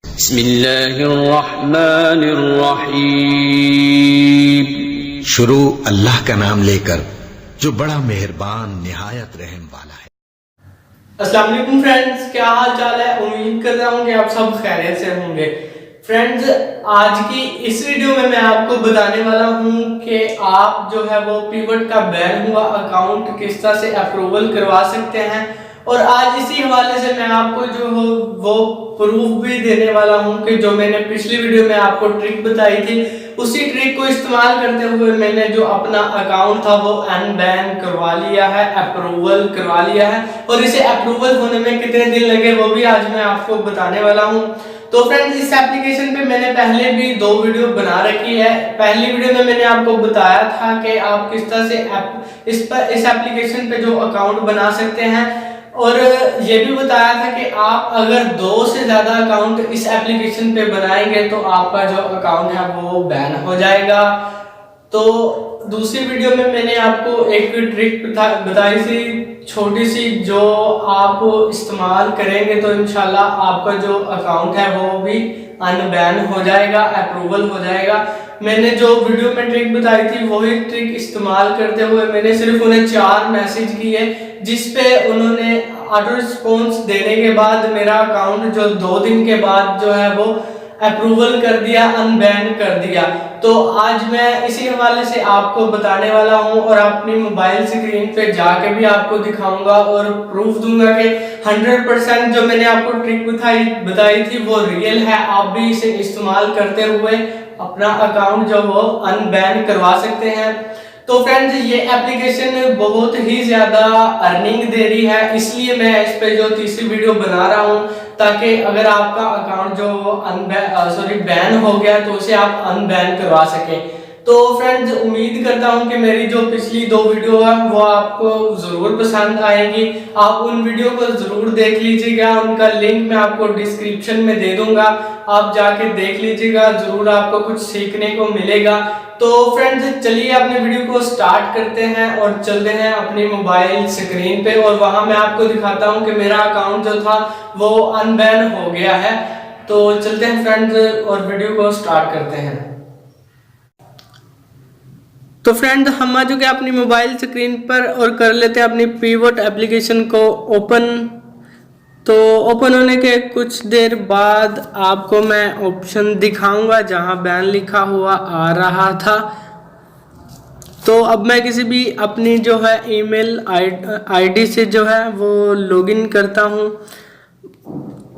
बिस्मिल्लाहिर्रहमानिर्रहीम। शुरू अल्लाह का नाम लेकर जो बड़ा मेहरबान निहायत रहम वाला है। अस्सलाम वालेकुम फ्रेंड्स, क्या हाल चाल है। उम्मीद करता हूँ कि आप सब खैरियत से होंगे। फ्रेंड्स, आज की इस वीडियो में मैं आपको बताने वाला हूँ कि आप जो है वो पिवट का बैन हुआ अकाउंट किस तरह से अप्रूवल करवा सकते हैं, और आज इसी हवाले से मैं आपको जो हो वो प्रूफ भी देने वाला हूँ कि जो मैंने पिछली वीडियो में आपको ट्रिक बताई थी, उसी ट्रिक को इस्तेमाल करते हुए मैंने जो अपना अकाउंट था वो अनबैन करवा लिया है, अप्रूवल करवा लिया है। और इसे अप्रूवल होने में कितने दिन लगे वो भी आज मैं आपको बताने वाला हूँ। तो फ्रेंड्स, इस एप्लीकेशन पे मैंने पहले भी 2 वीडियो बना रखी है। पहली वीडियो में मैंने आपको बताया था कि आप किस तरह से इस एप्लीकेशन पे जो अकाउंट बना सकते हैं, और ये भी बताया था कि आप अगर 2 से ज्यादा अकाउंट इस एप्लीकेशन पे बनाएंगे तो आपका जो अकाउंट है वो बैन हो जाएगा। तो दूसरी वीडियो में मैंने आपको एक ट्रिक बताई थी छोटी सी, जो आप इस्तेमाल करेंगे तो इंशाल्लाह आपका जो अकाउंट है वो भी अनबैन हो जाएगा, अप्रूवल हो जाएगा। मैंने जो वीडियो में ट्रिक बताई थी वही ट्रिक इस्तेमाल करते हुए मैंने सिर्फ उन्हें 4 मैसेज किए, जिसपे उन्होंने ऑटो रिस्पॉन्स देने के बाद मेरा अकाउंट जो 2 दिन के बाद जो है वो अप्रूवल कर दिया, अनबैन कर दिया। तो आज मैं इसी हवाले से आपको बताने वाला हूं, और अपनी मोबाइल स्क्रीन पे जाके भी आपको दिखाऊंगा और प्रूफ दूंगा कि 100% जो मैंने आपको ट्रिक बताई थी वो रियल है। आप भी इसे इस्तेमाल करते हुए अपना अकाउंट जो वो अनबैन करवा सकते हैं। तो फ्रेंड्स, ये एप्लीकेशन बहुत ही ज्यादा अर्निंग दे रही है, इसलिए मैं इस पे जो तीसरी वीडियो बना रहा हूँ, ताकि अगर आपका अकाउंट जो बैन हो गया तो उसे आप अनबैन करवा सकें। तो फ्रेंड्स, उम्मीद करता हूं कि मेरी जो पिछली 2 वीडियो है वो आपको जरूर पसंद आएंगी। आप उन वीडियो को जरूर देख लीजिएगा, उनका लिंक मैं आपको डिस्क्रिप्शन में दे दूंगा, आप जाके देख लीजिएगा, जरूर आपको कुछ सीखने को मिलेगा। तो फ्रेंड्स, चलिए अपने वीडियो को स्टार्ट करते हैं और चलते हैं अपनी मोबाइल स्क्रीन पे, और वहां मैं आपको दिखाता हूं कि मेरा अकाउंट जो था वो अनबैन हो गया है। तो चलते हैं फ्रेंड्स और वीडियो को स्टार्ट करते हैं। तो फ्रेंड्स, हम आ चुके हैं अपनी मोबाइल स्क्रीन पर और कर लेते हैं अपनी पिवट एप्लीकेशन को ओपन। तो ओपन होने के कुछ देर बाद आपको मैं ऑप्शन दिखाऊंगा जहां बैन लिखा हुआ आ रहा था। तो अब मैं किसी भी अपनी जो है ईमेल आईडी से जो है वो लॉगिन करता हूं।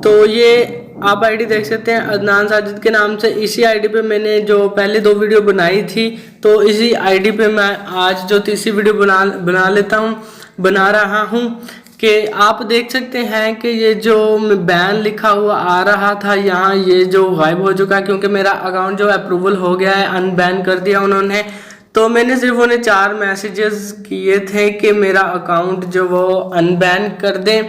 तो ये आप आईडी देख सकते हैं अदनान साजिद के नाम से। इसी आईडी पे मैंने जो पहले 2 वीडियो बनाई थी, तो इसी आईडी पे मैं आज जो तीसरी वीडियो बना रहा हूँ कि आप देख सकते हैं कि ये जो बैन लिखा हुआ आ रहा था यहाँ, ये जो गायब हो चुका है, क्योंकि मेरा अकाउंट जो अप्रूवल हो गया है, अनबैन कर दिया उन्होंने। तो मैंने सिर्फ उन्हें 4 मैसेजेस किए थे कि मेरा अकाउंट जो वो अनबैन कर दें,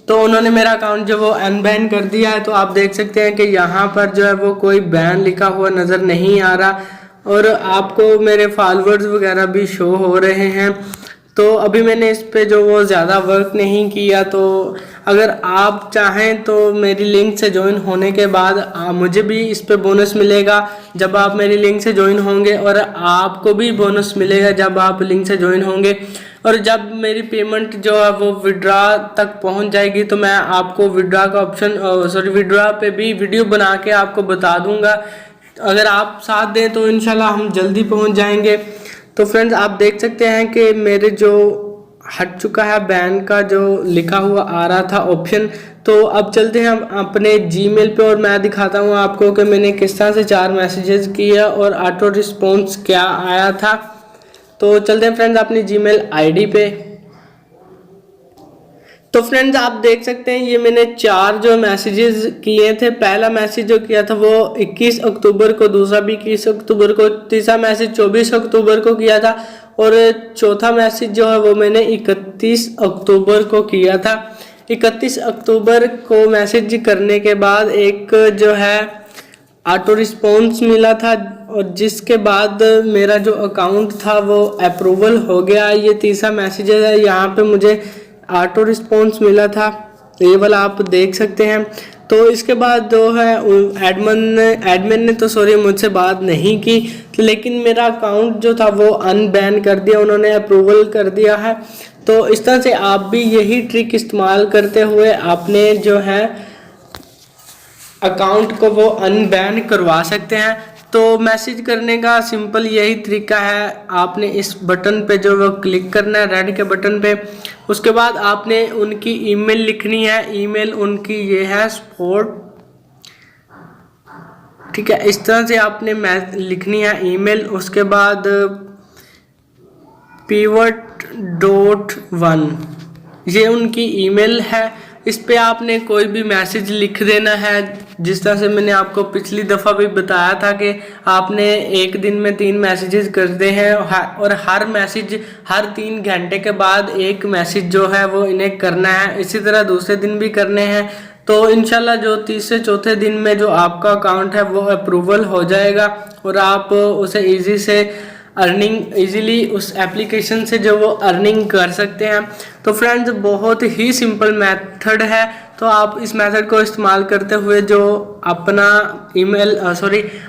तो उन्होंने मेरा अकाउंट जो वो अनबैन कर दिया है। तो आप देख सकते हैं कि यहाँ पर जो है वो कोई बैन लिखा हुआ नज़र नहीं आ रहा, और आपको मेरे फॉलोअर्स वगैरह भी शो हो रहे हैं। तो अभी मैंने इस पे जो वो ज़्यादा वर्क नहीं किया। तो अगर आप चाहें तो मेरी लिंक से ज्वाइन होने के बाद मुझे भी इस पे बोनस मिलेगा जब आप मेरी लिंक से ज्वाइन होंगे, और आपको भी बोनस मिलेगा जब आप लिंक से ज्वाइन होंगे। और जब मेरी पेमेंट जो है वो विड्रा तक पहुंच जाएगी तो मैं आपको विड्रा का विड्रा पे भी वीडियो बना के आपको बता दूंगा। अगर आप साथ दें तो इंशाल्लाह हम जल्दी पहुंच जाएंगे। तो फ्रेंड्स, आप देख सकते हैं कि मेरे जो हट चुका है बैन का जो लिखा हुआ आ रहा था ऑप्शन। तो अब चलते हैं अपने जीमेल पे, और मैं दिखाता हूँ आपको कि मैंने किस तरह से 4 मैसेजेस किए और ऑटो रिस्पॉन्स क्या आया था। तो चलते हैं फ्रेंड्स अपनी जीमेल आईडी पे। तो फ्रेंड्स, आप देख सकते हैं ये मैंने 4 जो मैसेजेस किए थे। पहला मैसेज जो किया था वो 21 अक्टूबर को, दूसरा भी 21 अक्टूबर को, तीसरा मैसेज 24 अक्टूबर को किया था, और चौथा मैसेज जो है वो मैंने 31 अक्टूबर को किया था। 31 अक्टूबर को मैसेज करने के बाद एक जो है ऑटो रिस्पॉन्स मिला था, और जिसके बाद मेरा जो अकाउंट था वो अप्रूवल हो गया। ये तीसरा मैसेज है, यहाँ पे मुझे ऑटो रिस्पॉन्स मिला था। ये वाला आप देख सकते हैं। तो इसके बाद जो है एडमिन ने तो सॉरी मुझसे बात नहीं की, लेकिन मेरा अकाउंट जो था वो अनबैन कर दिया, उन्होंने अप्रूवल कर दिया है। तो इस तरह से आप भी यही ट्रिक इस्तेमाल करते हुए आपने जो है अकाउंट को वो अनबैन करवा सकते हैं। तो मैसेज करने का सिंपल यही तरीका है, आपने इस बटन पे जो वो क्लिक करना है रेड के बटन पे। उसके बाद आपने उनकी ईमेल लिखनी है, ईमेल उनकी ये है support, ठीक है। इस तरह से आपने लिखनी है ईमेल। उसके बाद pivot.1 ये उनकी ईमेल है, इस पे आपने कोई भी मैसेज लिख देना है। जिस तरह से मैंने आपको पिछली दफ़ा भी बताया था कि आपने एक दिन में 3 मैसेजेस करते हैं और हर मैसेज हर 3 घंटे के बाद एक मैसेज जो है वो इन्हें करना है। इसी तरह दूसरे दिन भी करने हैं। तो इंशाल्लाह जो तीसरे चौथे दिन में जो आपका अकाउंट है वो अप्रूवल हो जाएगा और आप उसे ईजी से इजीली उस एप्लीकेशन से जो वो अर्निंग कर सकते हैं। तो फ्रेंड्स बहुत ही सिंपल मेथड है, तो आप इस मेथड को इस्तेमाल करते हुए जो अपना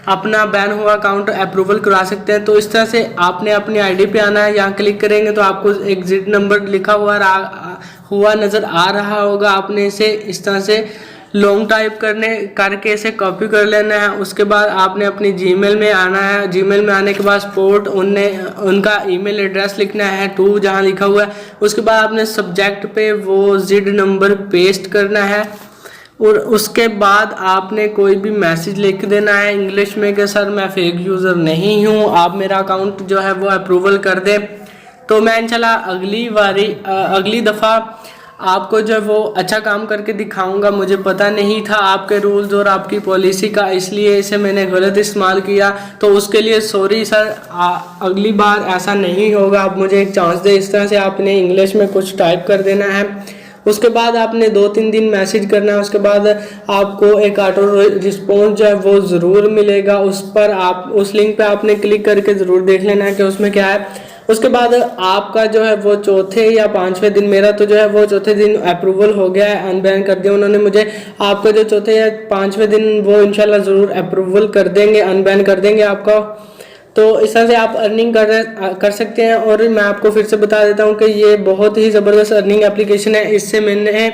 अपना बैन हुआ अकाउंट अप्रूवल करा सकते हैं। तो इस तरह से आपने अपनी आईडी पे आना है, यहाँ क्लिक करेंगे तो आपको एग्जिट नंबर लिखा हुआ नज़र आ रहा होगा। आपने इसे इस तरह से लॉन्ग टाइप करके इसे कॉपी कर लेना है। उसके बाद आपने अपनी जीमेल में आना है, जीमेल में आने के बाद स्पोर्ट उनका ईमेल एड्रेस लिखना है 2 जहां लिखा हुआ है। उसके बाद आपने सब्जेक्ट पे वो जिड नंबर पेस्ट करना है और उसके बाद आपने कोई भी मैसेज लिख देना है इंग्लिश में कि सर मैं फेक यूज़र नहीं हूँ, आप मेरा अकाउंट जो है वो अप्रूवल कर दें। तो मैं इंशाल्लाह अगली दफ़ा आपको जो वो अच्छा काम करके दिखाऊंगा। मुझे पता नहीं था आपके रूल्स और आपकी पॉलिसी का, इसलिए इसे मैंने गलत इस्तेमाल किया, तो उसके लिए सॉरी सर। अगली बार ऐसा नहीं होगा, आप मुझे एक चांस दें। इस तरह से आपने इंग्लिश में कुछ टाइप कर देना है। उसके बाद आपने 2-3 दिन मैसेज करना है। उसके बाद आपको एक ऑटो रिस्पॉन्स जो है वो ज़रूर मिलेगा। उस पर आप उस लिंक पे आपने क्लिक करके ज़रूर देख लेना है कि उसमें क्या है। उसके बाद आपका जो है वो चौथे या 5वें दिन, मेरा तो जो है वो चौथे दिन अप्रूवल हो गया है, अनबैन कर दिया उन्होंने मुझे। आपका जो चौथे या 5वें दिन वो इंशाल्लाह ज़रूर अप्रूवल कर देंगे, अनबैन कर देंगे आपका। तो इस तरह से आप अर्निंग कर सकते हैं। और मैं आपको फिर से बता देता हूँ कि ये बहुत ही ज़बरदस्त अर्निंग एप्लीकेशन है। इससे मैंने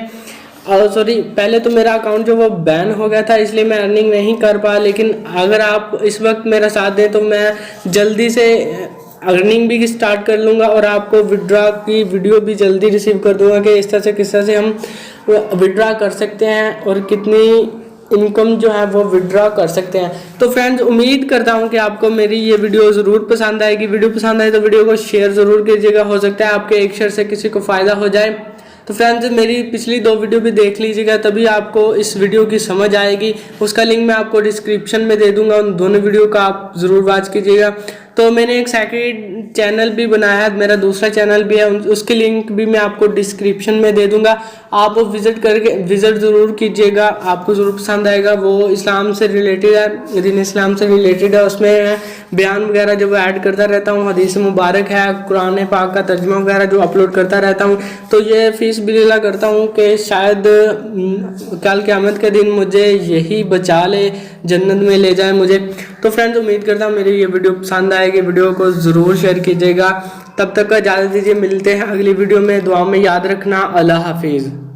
पहले तो मेरा अकाउंट जो वो बैन हो गया था, इसलिए मैं अर्निंग नहीं कर पाया, लेकिन अगर आप इस वक्त मेरा साथ दें तो मैं जल्दी से अर्निंग भी स्टार्ट कर लूँगा और आपको विड्रॉ की वीडियो भी जल्दी रिसीव कर दूँगा कि इस तरह से किस तरह से हम विड्रॉ कर सकते हैं और कितनी इनकम जो है वो विड्रॉ कर सकते हैं। तो फ्रेंड्स उम्मीद करता हूँ कि आपको मेरी ये वीडियो ज़रूर पसंद आएगी। वीडियो पसंद आए तो वीडियो को शेयर ज़रूर कीजिएगा, हो सकता है आपके एक शेयर से किसी को फ़ायदा हो जाए। तो फ्रेंड्स मेरी पिछली 2 वीडियो भी देख लीजिएगा, तभी आपको इस वीडियो की समझ आएगी। उसका लिंक मैं आपको डिस्क्रिप्शन में दे दूंगा, उन दोनों वीडियो का आप ज़रूर वॉच कीजिएगा। तो मैंने एक सेकंड चैनल भी बनाया है, मेरा दूसरा चैनल भी है, उसके लिंक भी मैं आपको डिस्क्रिप्शन में दे दूंगा। आप विज़िट ज़रूर कीजिएगा, आपको ज़रूर पसंद आएगा। वो इस्लाम से रिलेटेड है, दीन इस्लाम से रिलेटेड है। उसमें बयान वगैरह जो ऐड करता रहता हूँ, हदीस मुबारक है, कुरान पाक का तर्जुमा वगैरह जो अपलोड करता रहता हूँ। तो ये फीस बिल्ला करता हूँ कि शायद कल क़यामत के दिन मुझे यही बचा ले, जन्नत में ले जाए मुझे। तो फ्रेंड्स उम्मीद करता हूँ मेरी ये वीडियो पसंद आएगी, वीडियो को ज़रूर शेयर कीजिएगा। तब तक का इजाज़त दीजिए, मिलते हैं अगली वीडियो में। दुआ में याद रखना, अल्लाह हाफिज़।